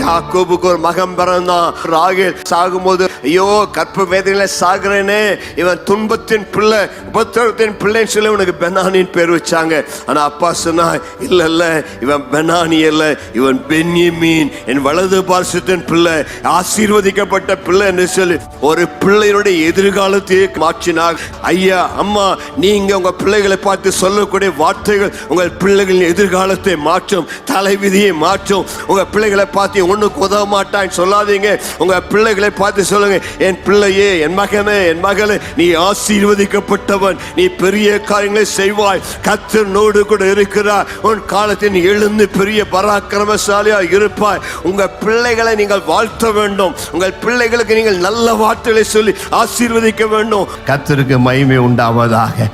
யாக்கோபுக்கு ஒரு மகன் பிறந்தான். ராகேல் சாகும்போது ஐயோ கற்ப வேதனையில சாகுறேனே, இவன் துன்பத்தின் பிள்ளை, உபத்திரவத்தின் பிள்ளைன்னு சொல்லி உனக்கு பெனானின் பேர் வச்சாங்க. ஆனா அப்பா சொன்னா இல்ல இல்ல, இவன் பெனானி அல்ல, இவன் பென்யமீன், என் வலது பார்சத்தின் பிள்ளை, ஆசீர்வதிக்கப்பட்ட பிள்ளை என்று சொல்லி ஒரு பிள்ளையினுடைய எதிர்காலத்தையே மாற்றினார். ஐயா அம்மா, நீங்க உங்க பிள்ளைகளை பார்த்து சொல்லக்கூடிய வார்த்தைகள் உங்கள் பிள்ளைகளின் எதிர்காலத்தை மாற்றும், தலைவிதியை மாற்றும். உங்க பிள்ளைகளை பார்த்து ஒண்ணுக்கு உதவ மாட்டான்னு சொல்லாதீங்க. உங்க பிள்ளைகளை பார்த்து சொல்லுங்க, என் பிள்ளையே, என் மகனே, என் மகளே, நீ ஆசீர்வதிக்கப்பட்டவன், நீ பெரிய காரியங்களை செய்வாய், கர்த்தர் நோடு கூட இருக்கிறார், உன் காலத்தில் எழுந்து பெரிய பராக்கிரமசாலியா இருப்பாய். உங்க பிள்ளைகளை நீங்கள் வாழ்த்த வேண்டும். உங்கள் பிள்ளைகளுக்கு நீங்கள் நல்ல வார்த்தைகளை சொல்லி ஆசீர்வதிக்க வேண்டும். கர்த்தருக்கு மகிமை உண்டாவதாக.